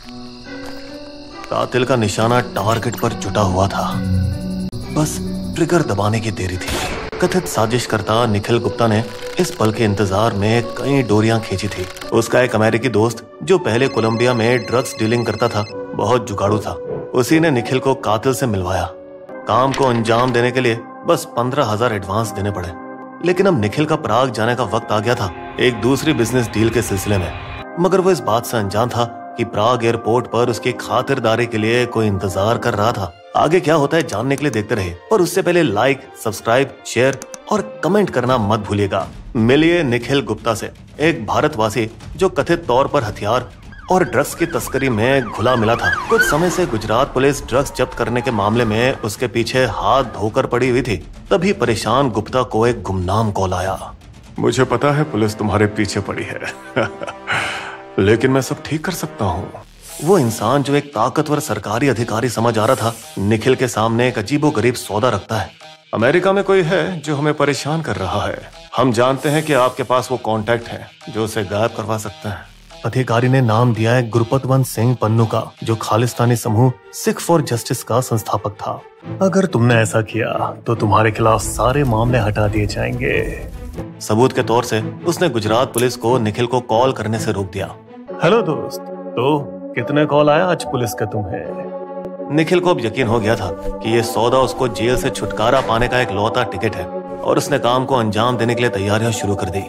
कातिल का निशाना टारगेट पर जुटा हुआ था, बस ट्रिगर दबाने की देरी थी। कथित साजिशकर्ता निखिल गुप्ता ने इस पल के इंतजार में कई डोरियां खींची थी। उसका एक अमेरिकी दोस्त जो पहले कोलंबिया में ड्रग्स डीलिंग करता था, बहुत जुगाड़ू था। उसी ने निखिल को कातिल से मिलवाया। काम को अंजाम देने के लिए बस 15,000 एडवांस देने पड़े। लेकिन अब निखिल का प्राग जाने का वक्त आ गया था, एक दूसरी बिजनेस डील के सिलसिले में। मगर वो इस बात से अनजान था कि प्राग एयरपोर्ट पर उसकी खातिरदारी के लिए कोई इंतजार कर रहा था। आगे क्या होता है जानने के लिए देखते रहे, पर उससे पहले लाइक, सब्सक्राइब, शेयर और कमेंट करना मत भूलिएगा। मिलिए निखिल गुप्ता से, एक भारतवासी जो कथित तौर पर हथियार और ड्रग्स की तस्करी में घुला मिला था। कुछ समय से गुजरात पुलिस ड्रग्स जब्त करने के मामले में उसके पीछे हाथ धोकर पड़ी हुई थी। तभी परेशान गुप्ता को एक गुमनाम कॉल आया। मुझे पता है पुलिस तुम्हारे पीछे पड़ी है लेकिन मैं सब ठीक कर सकता हूँ। वो इंसान जो एक ताकतवर सरकारी अधिकारी समझ आ रहा था, निखिल के सामने एक अजीबोगरीब सौदा रखता है। अमेरिका में कोई है जो हमें परेशान कर रहा है। हम जानते हैं कि आपके पास वो कांटेक्ट है जो उसे गायब करवा सकता है। अधिकारी ने नाम दिया है गुरपतवंत सिंह पन्नू का, जो खालिस्तानी समूह सिख फॉर जस्टिस का संस्थापक था। अगर तुमने ऐसा किया तो तुम्हारे खिलाफ सारे मामले हटा दिए जाएंगे। सबूत के तौर से उसने गुजरात पुलिस को निखिल को कॉल करने से रोक दिया। हेलो दोस्त, तो कितने कॉल आया आज पुलिस का तुम्हें? निखिल को अब यकीन हो गया था कि ये सौदा उसको जेल से छुटकारा पाने का एक लौता टिकट है, और उसने काम को अंजाम देने के लिए तैयारियां शुरू कर दी।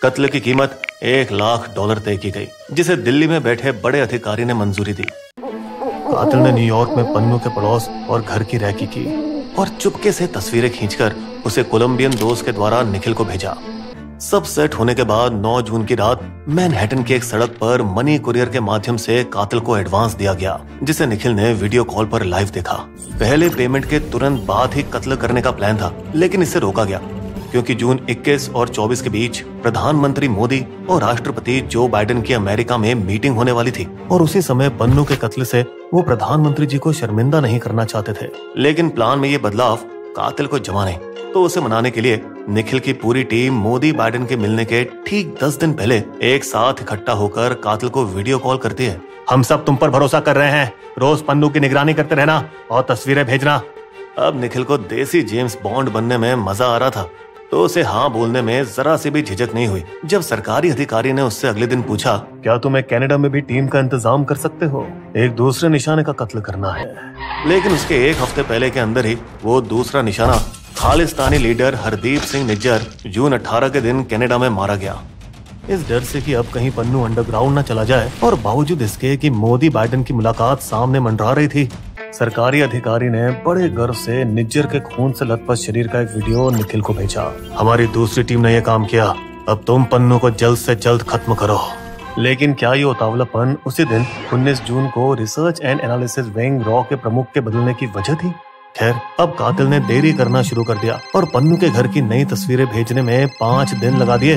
कत्ल की कीमत $1,00,000 तय की गई, जिसे दिल्ली में बैठे बड़े अधिकारी ने मंजूरी दी। कातिल ने न्यूयॉर्क में पन्नू के पड़ोस और घर की रैकी की और चुपके से तस्वीरें खींचकर उसे कोलंबियन दोस्त के द्वारा निखिल को भेजा। सब सेट होने के बाद 9 जून की रात मैनहट्टन की एक सड़क पर मनी कुरियर के माध्यम से कातिल को एडवांस दिया गया, जिसे निखिल ने वीडियो कॉल पर लाइव देखा। पहले पेमेंट के तुरंत बाद ही कत्ल करने का प्लान था, लेकिन इससे रोका गया क्योंकि जून 21 और 24 के बीच प्रधानमंत्री मोदी और राष्ट्रपति जो बाइडेन की अमेरिका में मीटिंग होने वाली थी, और उसी समय पन्नू के कत्ल से वो प्रधानमंत्री जी को शर्मिंदा नहीं करना चाहते थे। लेकिन प्लान में ये बदलाव कातिल को जमा नहीं, तो उसे मनाने के लिए निखिल की पूरी टीम मोदी बाइडेन के मिलने के ठीक 10 दिन पहले एक साथ इकट्ठा होकर कातिल को वीडियो कॉल करती है। हम सब तुम पर भरोसा कर रहे हैं, रोज पन्नू की निगरानी करते रहना और तस्वीरें भेजना। अब निखिल को देसी जेम्स बॉन्ड बनने में मजा आ रहा था, तो उसे हाँ बोलने में जरा सी भी झिझक नहीं हुई। जब सरकारी अधिकारी ने उससे अगले दिन पूछा, क्या तुम्हें कनाडा में भी टीम का इंतजाम कर सकते हो? एक दूसरे निशाने का कत्ल करना है। लेकिन उसके एक हफ्ते पहले के अंदर ही वो दूसरा निशाना खालिस्तानी लीडर हरदीप सिंह निज्जर जून 18 के दिन कनाडा में मारा गया। इस डर से कि अब कहीं पन्नू अंडरग्राउंड न चला जाए, और बावजूद इसके कि मोदी बाइडेन की मुलाकात सामने मंडरा रही थी, सरकारी अधिकारी ने बड़े गर्व से निज्जर के खून से लथपथ शरीर का एक वीडियो निखिल को भेजा। हमारी दूसरी टीम ने यह काम किया, अब तुम पन्नू को जल्द से जल्द खत्म करो। लेकिन क्या ये उतावलापन उसी दिन 19 जून को research and analysis wing raw के प्रमुख के बदलने की वजह थी? खैर, अब कातिल ने देरी करना शुरू कर दिया और पन्नू के घर की नई तस्वीरें भेजने में 5 दिन लगा दिए,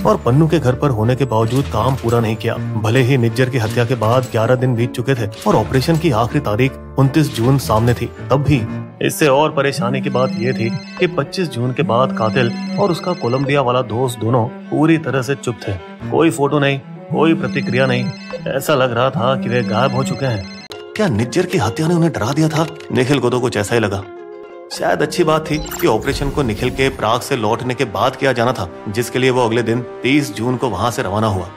और पन्नू के घर पर होने के बावजूद काम पूरा नहीं किया। भले ही निज्जर की हत्या के बाद 11 दिन बीत चुके थे और ऑपरेशन की आखिरी तारीख 29 जून सामने थी, तब भी इससे और परेशानी की बात यह थी कि 25 जून के बाद कातिल और उसका कोलंबिया वाला दोस्त दोनों पूरी तरह से चुप थे। कोई फोटो नहीं, कोई प्रतिक्रिया नहीं। ऐसा लग रहा था कि वे गायब हो चुके हैं। क्या निज्जर की हत्या ने उन्हें डरा दिया था? निखिल को तो कुछ ऐसा ही लगा। शायद अच्छी बात थी कि ऑपरेशन को निखिल के प्राग से लौटने के बाद किया जाना था, जिसके लिए वो अगले दिन 30 जून को वहां से रवाना हुआ।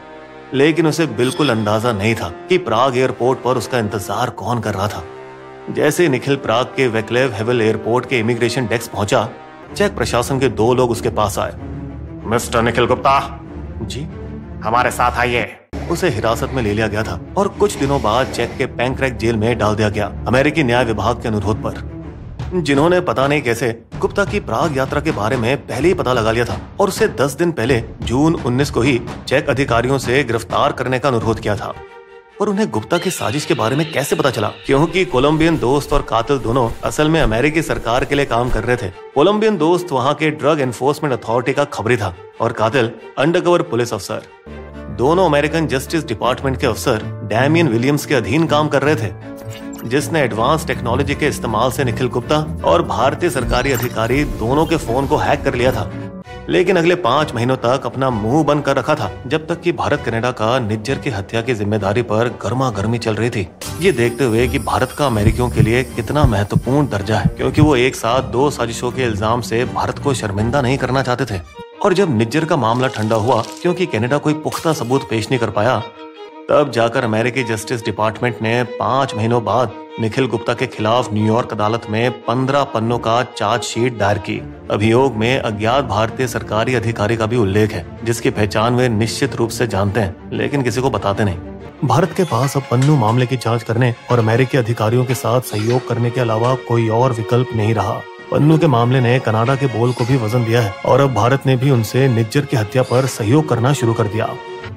लेकिन उसे बिल्कुल अंदाजा नहीं था कि प्राग एयरपोर्ट पर उसका इंतजार कौन कर रहा था। जैसे निखिल प्राग के वैक्लेव हेवल एयरपोर्ट के इमिग्रेशन डेस्क पहुंचा, चेक प्रशासन के 2 लोग उसके पास आए। मिस्टर निखिल गुप्ता जी, हमारे साथ आइए। उसे हिरासत में ले लिया गया था और कुछ दिनों बाद चेक के पैंक्रेक जेल में डाल दिया गया, अमेरिकी न्याय विभाग के अनुरोध पर, जिन्होंने पता नहीं कैसे गुप्ता की प्राग यात्रा के बारे में पहले ही पता लगा लिया था और उसे 10 दिन पहले जून 19 को ही चेक अधिकारियों से गिरफ्तार करने का अनुरोध किया था। और उन्हें गुप्ता की साजिश के बारे में कैसे पता चला? क्योंकि कोलंबियन दोस्त और कातिल दोनों असल में अमेरिकी सरकार के लिए काम कर रहे थे। कोलंबियन दोस्त वहां के ड्रग एनफोर्समेंट अथॉरिटी का खबरी था और कातिल अंडरकवर पुलिस अफसर। दोनों अमेरिकन जस्टिस डिपार्टमेंट के अफसर डैमियन विलियम्स के अधीन काम कर रहे थे, जिसने एडवांस टेक्नोलॉजी के इस्तेमाल से निखिल गुप्ता और भारतीय सरकारी अधिकारी दोनों के फोन को हैक कर लिया था। लेकिन अगले 5 महीनों तक अपना मुंह बंद कर रखा था, जब तक कि भारत कनाडा का निज्जर की हत्या की जिम्मेदारी पर गर्मा गर्मी चल रही थी। ये देखते हुए कि भारत का अमेरिकियों के लिए कितना महत्वपूर्ण दर्जा है, क्योंकि वो एक साथ 2 साजिशों के इल्जाम से भारत को शर्मिंदा नहीं करना चाहते थे। और जब निज्जर का मामला ठंडा हुआ, क्योंकि कनाडा कोई पुख्ता सबूत पेश नहीं कर पाया, तब जाकर अमेरिकी जस्टिस डिपार्टमेंट ने 5 महीनों बाद निखिल गुप्ता के खिलाफ न्यूयॉर्क अदालत में 15 पन्नों का चार्जशीट दायर की। अभियोग में अज्ञात भारतीय सरकारी अधिकारी का भी उल्लेख है, जिसकी पहचान वे निश्चित रूप से जानते हैं, लेकिन किसी को बताते नहीं। भारत के पास अब पन्नू मामले की जांच करने और अमेरिकी अधिकारियों के साथ सहयोग करने के अलावा कोई और विकल्प नहीं रहा। पन्नू के मामले ने कनाडा के बोल को भी वजन दिया है और अब भारत ने भी उनसे निज्जर की हत्या पर सहयोग करना शुरू कर दिया।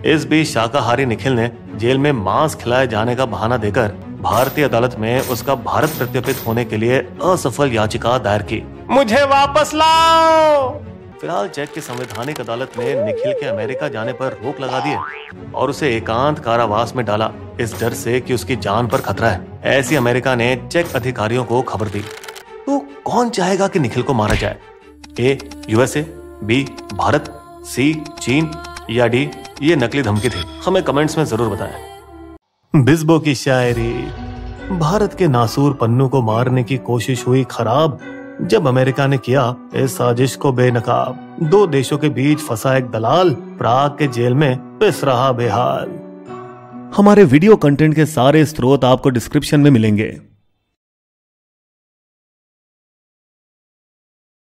इस बीच शाकाहारी निखिल ने जेल में मांस खिलाए जाने का बहाना देकर भारतीय अदालत में उसका भारत प्रत्यर्पित होने के लिए असफल याचिका दायर की। मुझे वापस लाओ। फिलहाल चेक की संवैधानिक अदालत ने निखिल के अमेरिका जाने पर रोक लगा दी है और उसे एकांत कारावास में डाला, इस डर से कि उसकी जान पर खतरा है। ऐसी अमेरिका ने चेक अधिकारियों को खबर दी। तो कौन चाहेगा कि निखिल को मारा जाए? ए यूएसए, बी भारत, सी चीन या डी ये नकली धमकी थी? हमें कमेंट्स में जरूर बताएं। बिस्बो की शायरी। भारत के नासूर पन्नू को मारने की कोशिश हुई खराब जब अमेरिका ने किया इस साजिश को बेनकाब। 2 देशों के बीच फंसा एक दलाल प्राग के जेल में पिस रहा बेहाल। हमारे वीडियो कंटेंट के सारे स्रोत आपको डिस्क्रिप्शन में मिलेंगे।